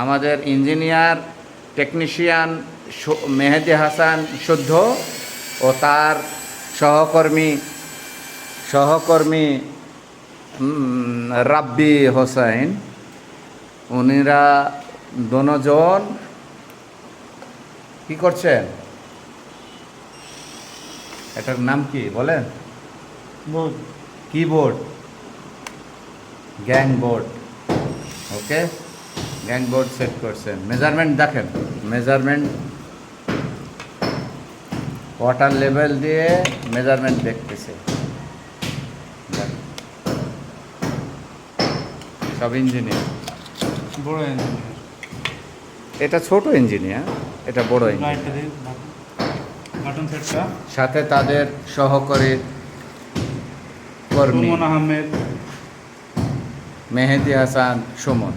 আমাদের engineer technician Mehedi Hasan শুদ্ধ ও তার সহকর্মী রাব্বি হোসেন, উনিরা দুজন কি করছেন? এটার নাম কি বলেন? Keyboard, gang board. Okay, gang board set করছেন। মেজারমেন্ট দেখেন, মেজারমেন্ট ওয়াটার লেভেল দিয়ে মেজারমেন্ট দেখতেছে। সব ইঞ্জিনিয়ার, বড় ইঞ্জিনিয়ার। এটা ছোট ইঞ্জিনিয়ার, এটা বড় ইঞ্জিনিয়ার। বাটন সেটটা সাথে তাদের সহকারী কর্মী সুমন আহমেদ, মেহেদি হাসান সুমন।